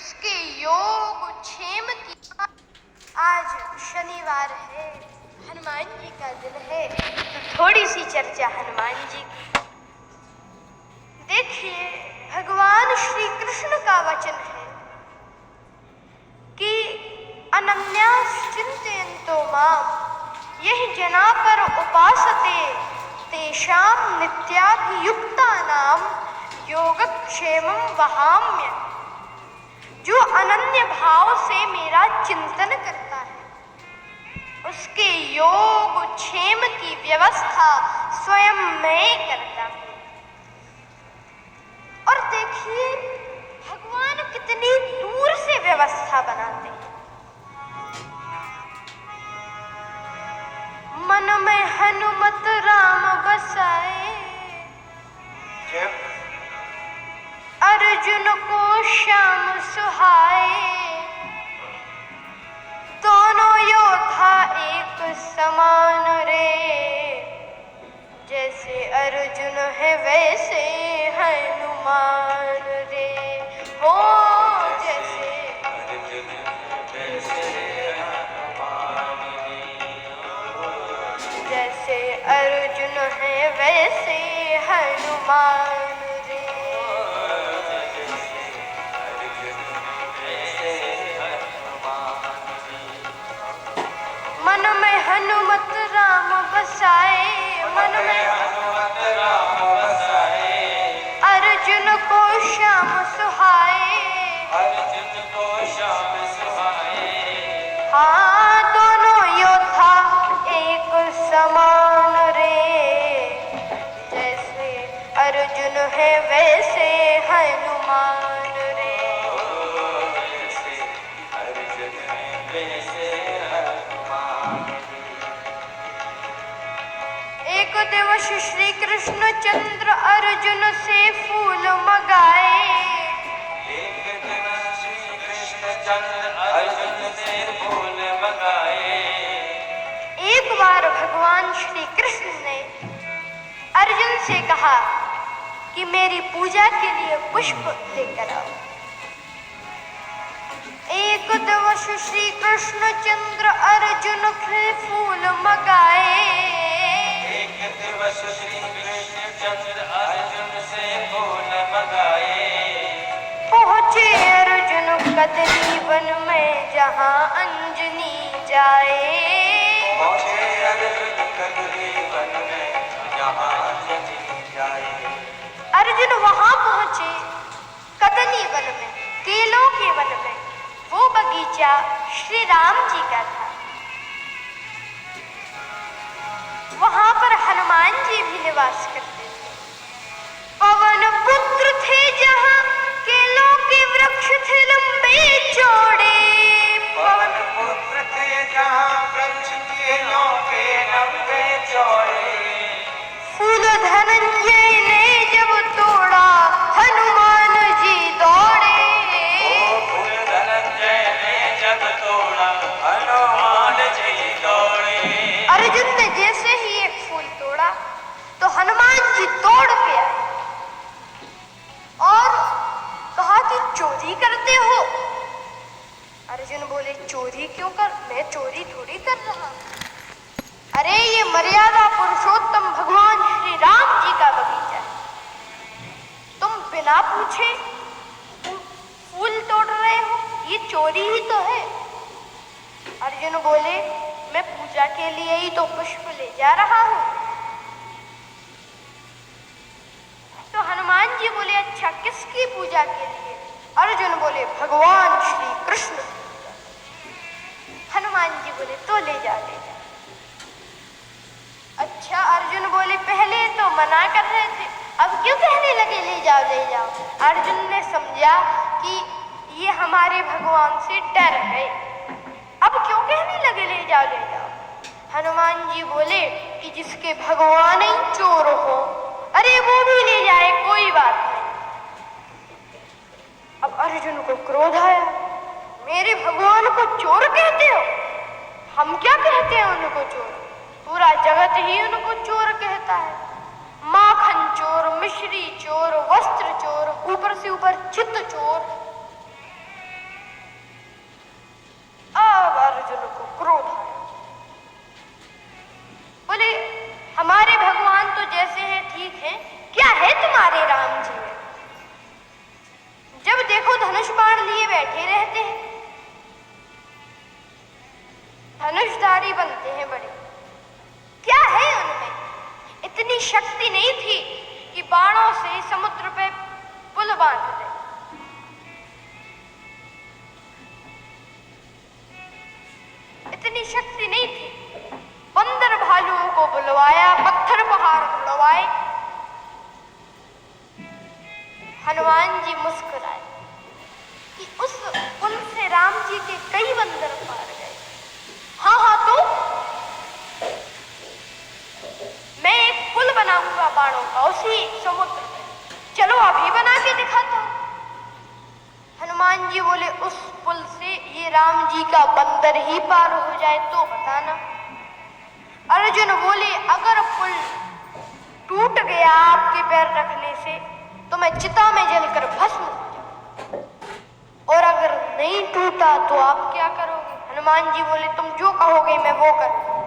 उसके योग क्षेम की। आज शनिवार है, हनुमान जी का दिन है, तो थोड़ी सी चर्चा हनुमान जी की। देखिए, भगवान श्री कृष्ण का वचन है कि अनन्याश्चिन्तयन्तो माम् यहि जना पर उपासते तेषां नित्याभियुक्तानां योगक्षेमं वहाम्य। जो अनन्य भाव से मेरा चिंतन करता है उसके योग क्षेम की व्यवस्था स्वयं मैं करता हूँ। और देखिए भगवान कितनी दूर से व्यवस्था बनाते हैं। मन में हनुमत राम बसाए अर्जुन को श्याम सुहाए। दोनों योद्धा एक समान रे, जैसे अर्जुन है वैसे हनुमान रे। हो जैसे अर्जुन वैसे हनुमान रे, जैसे अर्जुन है वैसे हनुमान रे। मन में हनुमत राम बसाए, मन में हनुमत राम बसाए, अर्जुन को श्याम सुहाए, अर्जुन को श्याम सुहाए। हाँ दोनों योद्धा एक समान रे, जैसे अर्जुन है वैसे हनुमान रे। जैसे अर्जुन है वैसे एक दिवस श्री कृष्ण चंद्र अर्जुन से फूल मगाए। एक दिवस श्री कृष्ण चंद्र अर्जुन से फूल मगाए। एक बार भगवान श्री कृष्ण ने अर्जुन से कहा कि मेरी पूजा के लिए पुष्प लेकर आओ। एक दिवस श्री कृष्ण चंद्र अर्जुन से फूल मगाए। एक दिवस श्री कृष्ण चंद्र अर्जुन से फूल मगाए। पहुँचे अर्जुन कदली वन में जहाँ अंजनी जाए। पहुँचे अर्जुन कदली वन में जहाँ अंजनी जाए। अर्जुन वहाँ पहुँचे कदली वन में, केलों के वन में। वो बगीचा श्री राम जी का था। वहां पर हनुमान जी भी निवास करते थे। पवन पुत्र थे जहां केलों के वृक्ष थे लंबे चौड़े। पवन पुत्र थे जहां वृक्ष केलों के लंबे चौड़े। फूल धनंजय ने जब तोड़ा हनुमान जी दौड़े। फूल धनंजय ने जब तोड़ा हनुमान जी दौड़े। अर्जुन ने जैसे ही एक फूल तोड़ा तो हनुमान जी दौड़ के आए और कहा कि चोरी करते हो। अर्जुन बोले चोरी क्यों कर, मैं चोरी थोड़ी कर रहा। अरे ये मर्यादा पुरुषोत्तम भगवान श्री राम जी का बगीचा है, तुम बिना पूछे फूल तोड़ रहे हो, ये चोरी ही तो है। अर्जुन बोले मैं पूजा के लिए ही तो पुष्प ले जा रहा हूं। तो हनुमान जी बोले अच्छा किसकी पूजा के लिए? अर्जुन बोले भगवान श्री कृष्ण। हनुमान जी बोले तो ले जा ले जा। अच्छा अर्जुन बोले पहले तो मना कर रहे थे, अब क्यों कहने लगे ले जाओ ले जाओ? अर्जुन ने समझा कि ये हमारे भगवान से डर है, अब क्यों कहने लगे ले जाओ ले जाओ। हनुमान जी बोले कि जिसके भगवान ही चोर हो, अरे वो भी ले जाए कोई बात नहीं। अब अर्जुन को क्रोध आया, मेरे भगवान को चोर कहते हो? हम क्या कहते हैं उनको चोर? पूरा जगत ही उनको चोर कहता है। माखन चोर, मिश्री चोर, वस्त्र चोर, ऊपर से ऊपर चित्त चोर। बैठे रहते हैं, धनुषधारी बनते हैं बड़े। क्या है उनमें? इतनी शक्ति नहीं थी कि बाणों से समुद्र पे पुल बांध दे। इतनी शक्ति नहीं थी। बंदर भालुओं को बुलवाया, पत्थर पहाड़ उड़वाए। हनुमान जी मुस्कुराए कि उस पुल से राम जी के कई बंदर पार गए। हाँ तो मैं एक पुल बनाऊंगा बाणों का उसी समुद्र में, चलो अभी बना के दिखाता हूं। हनुमान जी बोले, उस पुल से ये राम जी का बंदर ही पार हो जाए तो बताना। अर्जुन बोले, अगर पुल टूट गया आपके पैर रखने से तो मैं चिता में जलकर भस्म हो जाऊं, और अगर नहीं टूटा तो आप क्या करोगे? हनुमान जी बोले, तुम जो कहोगे मैं वो करूंगा।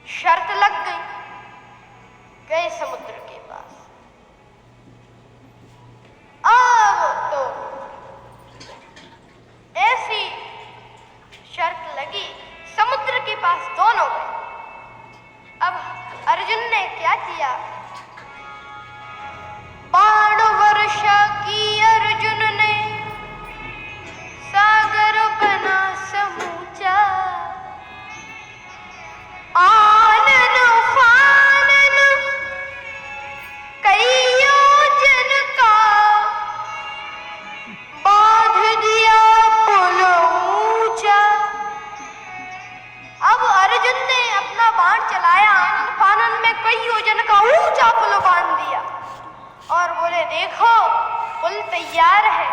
शर्त लग गई। गए समुद्र के पास। अब तो ऐसी शर्त लगी, समुद्र के पास दोनों गए। अब अर्जुन ने क्या किया? बाण वर्षा की अर्जुन ने, सागर बना समूचा। आनन फानन कई योजन का, बांध दिया पुल ऊंचा। अब अर्जुन ने अपना बाण चलाया, आनन फानन में कई योजन का ऊंचा पुल बांध दिया और बोले, देखो पुल तैयार है।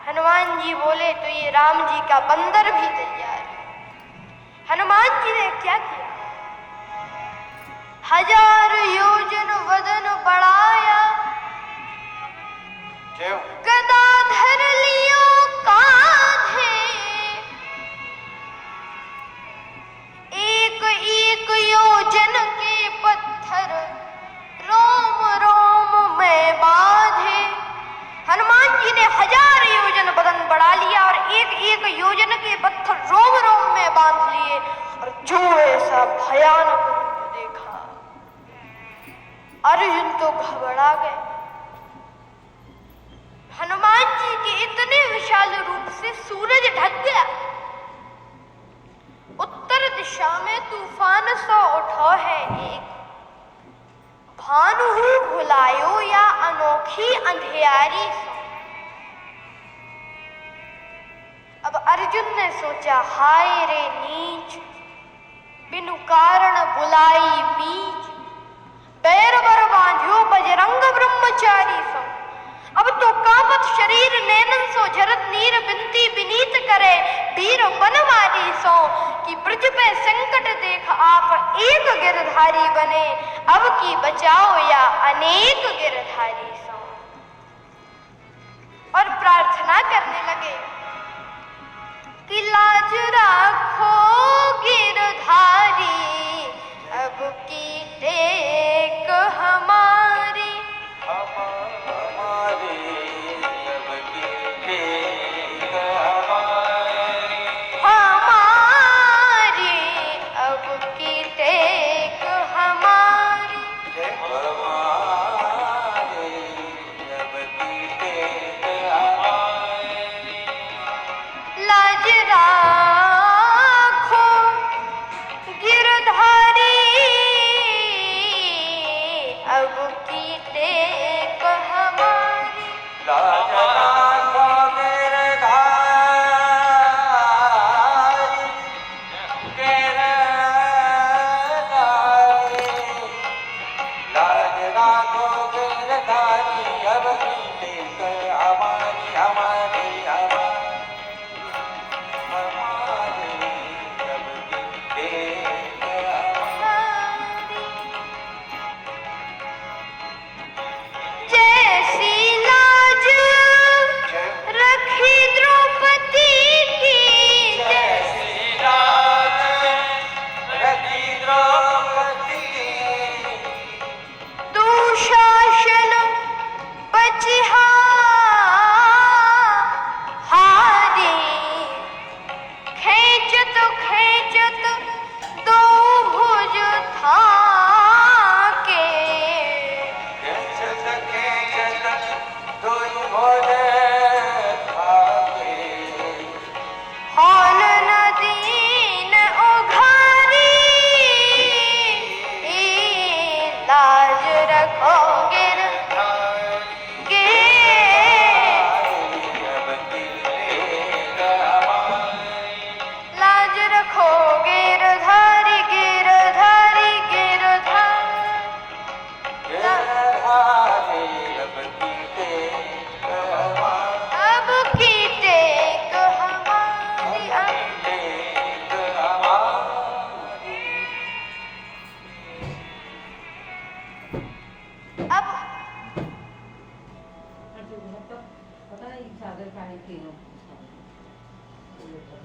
हनुमान जी बोले, तो ये राम जी का बंदर भी तैयार है। हनुमान जी ने क्या किया? 1000 योजन वदन बढ़ाया, गदा धर लियो कांधे। एक एक योजन के पत्थर रोम रोम में बांधे। हनुमान जी ने 1000 योजन बदन बढ़ा लिया और एक एक योजन के पत्थर रोम रोम में बांध लिए, और जो ऐसा भयानक रूप देखा, अर्जुन तो घबरा गए। हनुमान जी के इतने विशाल रूप से सूरज ढक गया। उत्तर दिशा में तूफान सो उठो है एक, भानु भुलायो या अनोखी अंधियारी सो। अब अर्जुन ने सोचा, हाय रे नीच, बिनु कारण बुलाई मीच। पैर बर बांध्यो बजरंग ब्रह्मचारी सो। अब तो कापत शरीर नैनन सो, झरत नीर बिनती विनीत करे, वीर बनवारी सो। कि ब्रज पे संकट देख आप एक गिरधारी बने, अब की बचाओ या अनेक गिरधारी सो। और प्रार्थना करने लगे कि लाज राखो गिरधारी, अब की टेक हमारी।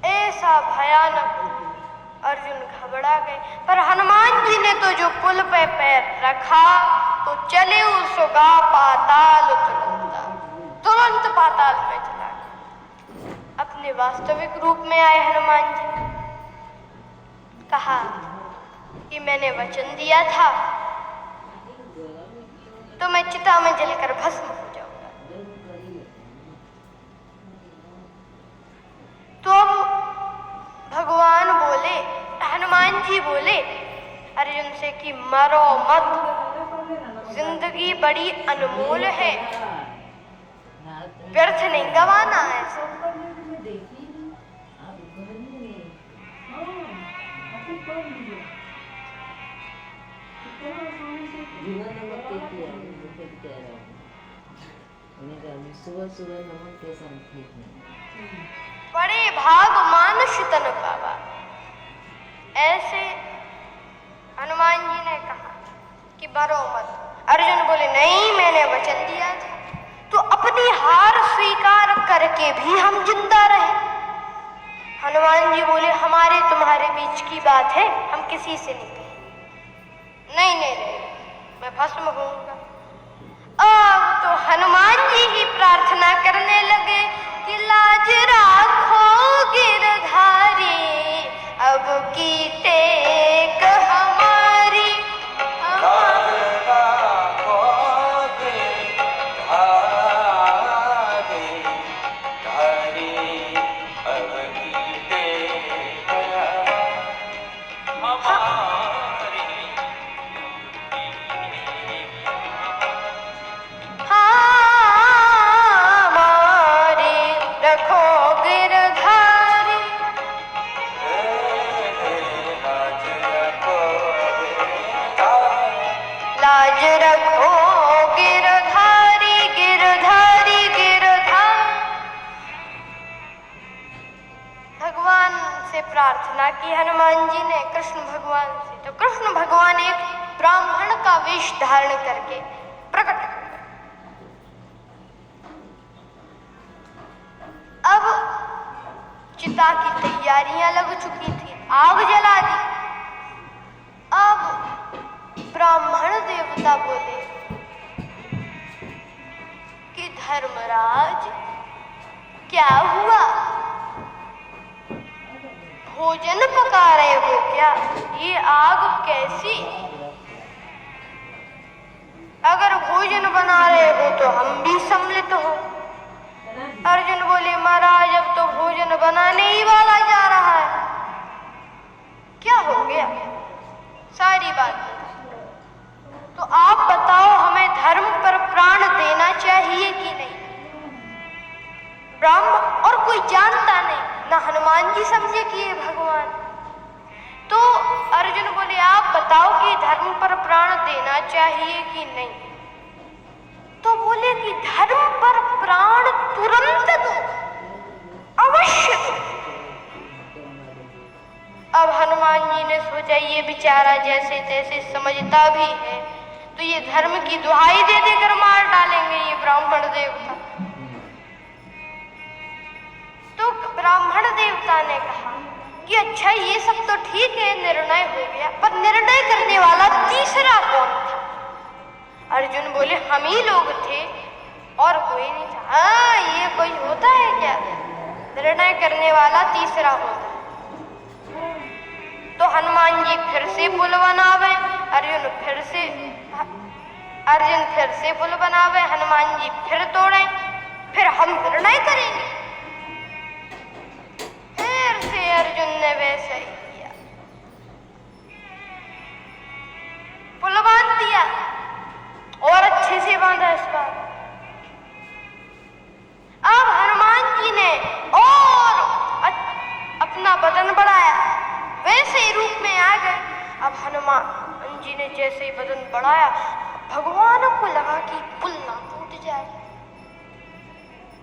ऐसा भयानक अर्जुन घबरा गए। पर हनुमान जी ने तो जो पुल पे पैर रखा तो चले उसका पाताल तुरंत पाताल में चला गया। अपने वास्तविक रूप में आए हनुमान जी, कहा कि मैंने वचन दिया था तो मैं चिता में जलकर भस्म हो जाऊंगा। तो अब भगवान बोले, हनुमान जी बोले अर्जुन से कि मरो मत, जिंदगी बड़ी अनमोल है, व्यर्थ नहीं गवाना है। सुबह सुबह नमक के संकेत बड़े भाग मानुष तन पावा। ऐसे हनुमान जी ने कहा कि मरो मत। अर्जुन बोले नहीं, मैंने वचन दिया था तो अपनी हार स्वीकार करके भी हम जिंदा रहे। हनुमान जी बोले हमारे तुम्हारे बीच की बात है, हम किसी से नहीं कहें। नहीं नहीं नहीं, मैं भस्म होऊंगा। अब तो हनुमान जी ही प्रार्थना करने लगे कि लाज राखो गिरधारी, अब की टेक हमारी। लाज रखो गिरधारी गिरधारी गिरधारी। भगवान से प्रार्थना की हनुमान जी ने कृष्ण भगवान से, तो कृष्ण भगवान एक ब्राह्मण का वेश धारण करके प्रकट हो गए। अब चिता की तैयारियां लग चुकी थी, आग जला दी। अब ब्राह्मण देवता बोले कि धर्मराज क्या हुआ, भोजन पका रहे हो क्या? ये आग कैसी? अगर भोजन बना रहे हो तो हम भी सम्मिलित हो। अर्जुन बोले महाराज अब तो भोजन बनाने ही वाला जा रहा है, क्या हो गया? सारी बात तो आप बताओ, हमें धर्म पर प्राण देना चाहिए कि नहीं? ब्रह्म और कोई जानता नहीं, ना हनुमान जी समझे कि ये भगवान। तो अर्जुन बोले आप बताओ कि धर्म पर प्राण देना चाहिए कि नहीं? तो बोले कि धर्म पर प्राण तुरंत दो, अवश्य दो। अब हनुमान जी ने सोचा ये बेचारा जैसे तैसे समझता भी है तो ये धर्म की दुहाई दे देकर मार डालेंगे ये ब्राह्मण देवता। तो ब्राह्मण देवता ने कहा कि अच्छा ये सब तो ठीक है, निर्णय हो गया, पर निर्णय करने वाला तीसरा कौन था? अर्जुन बोले हम ही लोग थे और कोई नहीं था। हाँ, ये कोई होता है क्या? निर्णय करने वाला तीसरा होता। तो हनुमान जी फिर से पुल बनावे, अर्जुन फिर से पुल बनावे, हनुमान जी फिर तोड़े, फिर हम निर्णय करेंगे। फिर से अर्जुन ने वैसे ही किया, पुल बांध दिया और अच्छे से बांधा इस बार। अब हनुमान जी ने और अपना बदन बढ़ाया, वैसे ही रूप में आ गए। अब हनुमान जी ने जैसे ही बदन बढ़ाया, भगवान को लगा कि पुल ना टूट जाए।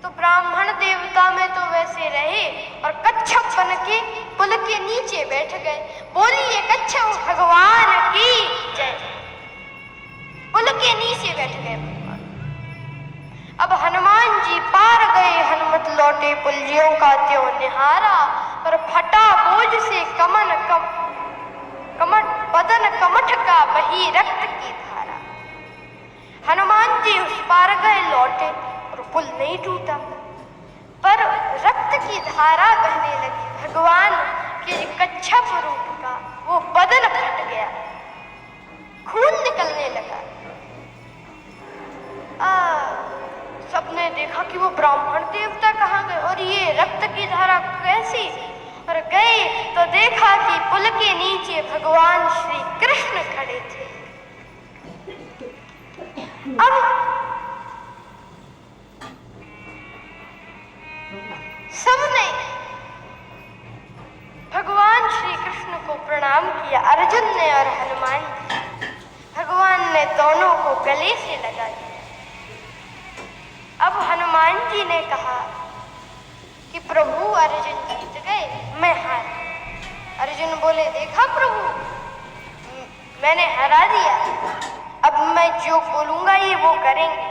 तो ब्राह्मण देवता में तो वैसे रहे और कच्छप बन के पुल के नीचे बैठ गए। बोलिए कच्छप भगवान की जय। पुल के नीचे बैठ गए भगवान। अब हनुमान जी पार गए हनुमत लौटे पुलजियों का त्यों निहारा, पर फटा बोझ से बदन कमठ का बही रक्त की धारा। हनुमान जी उस पार गए लौटे और पुल नहीं टूटा, पर रक्त की धारा बहने लगी। भगवान के कच्छप रूप का वो बदन फट गया, खून निकलने लगा। सबने देखा कि वो ब्राह्मण देवता कहाँ गए और ये रक्त की धारा कैसी, और गए तो देखा कि पुल के नीचे भगवान श्री कृष्ण खड़े थे। अब सबने भगवान श्री कृष्ण को प्रणाम किया, अर्जुन ने और हनुमान जी। भगवान ने दोनों को गले से लगा दिया। अब हनुमान जी ने कहा कि प्रभु अर्जुन जीत गए, मैं हार। अर्जुन बोले, देखा प्रभु, मैंने हरा दिया, अब मैं जो बोलूंगा ये वो करेंगे।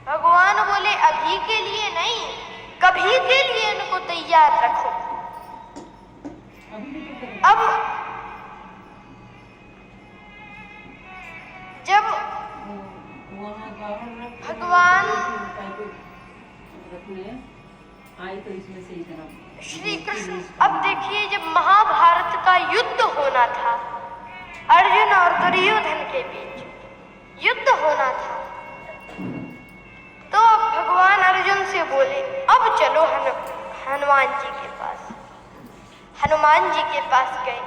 भगवान बोले, अभी के लिए नहीं, कभी के लिए इनको तैयार रखो। अब जब भगवान श्री कृष्ण, अब देखिए, जब महाभारत का युद्ध होना था, अर्जुन और दुर्योधन के बीच युद्ध होना था, तो भगवान अर्जुन से बोले, अब चलो हनुमान जी के पास। हनुमान जी के पास गए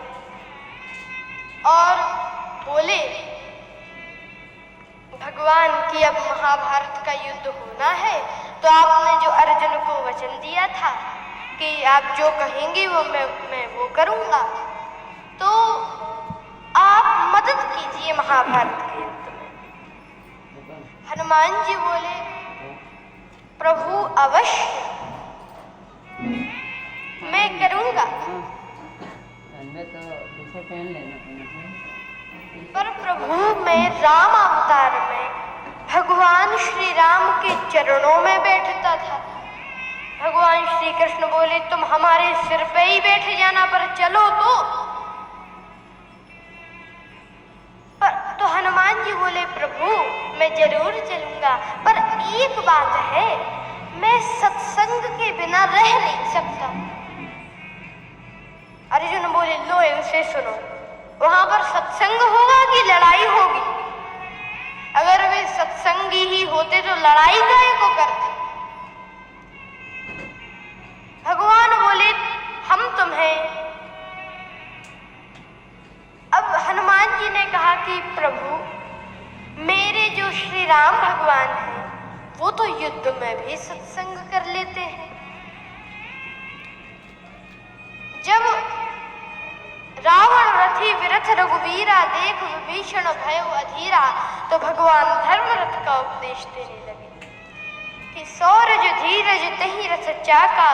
और बोले, भगवान की अब महाभारत का युद्ध होना है, तो आपने जो अर्जुन को वचन दिया था कि आप जो कहेंगे वो मैं वो करूंगा, तो आप मदद कीजिए महाभारत के युद्ध में। हनुमान जी बोले, प्रभु अवश्य मैं करूंगा, पर प्रभु मैं राम अवतार में भगवान श्री राम के चरणों में बैठता था। भगवान श्री कृष्ण बोले, तुम हमारे सिर पे ही बैठ जाना, पर चलो तो हनुमान जी बोले, प्रभु मैं जरूर चलूंगा, पर एक बात है, मैं सत्संग के बिना रह नहीं सकता। अर्जुन बोले, लो इनसे सुनो, वहां पर सत्संग होगा कि लड़ाई होगी? अगर वे सत्संगी ही होते तो लड़ाई काहे को करते? भगवान बोले, हम तुम्हें, अब हनुमान जी ने कहा कि प्रभु मेरे जो श्री राम भगवान हैं वो तो युद्ध में भी सत्संग कर लेते हैं। जब रावण रथी विरथ रघुवीरा देख विभीषण भयो अधीरा, तो भगवान धर्मरथ का उपदेश देने लगे कि सौरज धीरज तहि रथ चाका,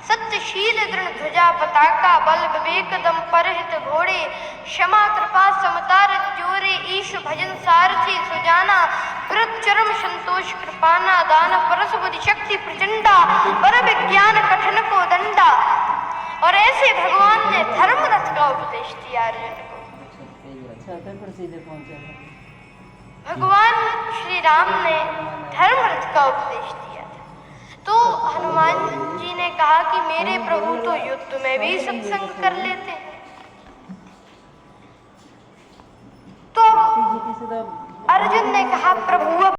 सत्यशील दृढ़ ध्वजा पताका, बल विवेक दम परहित घोड़े, क्षमा कृपा समता रत जोरे, ईश भजन सारथी सुजाना, व्रत चरम संतोष कृपाना, दान परस बुद्धि शक्ति प्रचंडा, पर विज्ञान कठिन को दंडा। और ऐसे भगवान ने धर्मरथ का उपदेश दिया अर्जुन को। भगवान श्री राम ने धर्मरथ का उपदेश दिया था। तो हनुमान जी ने कहा कि मेरे प्रभु तो युद्ध में भी सत्संग कर लेते हैं। तो अर्जुन ने कहा, प्रभु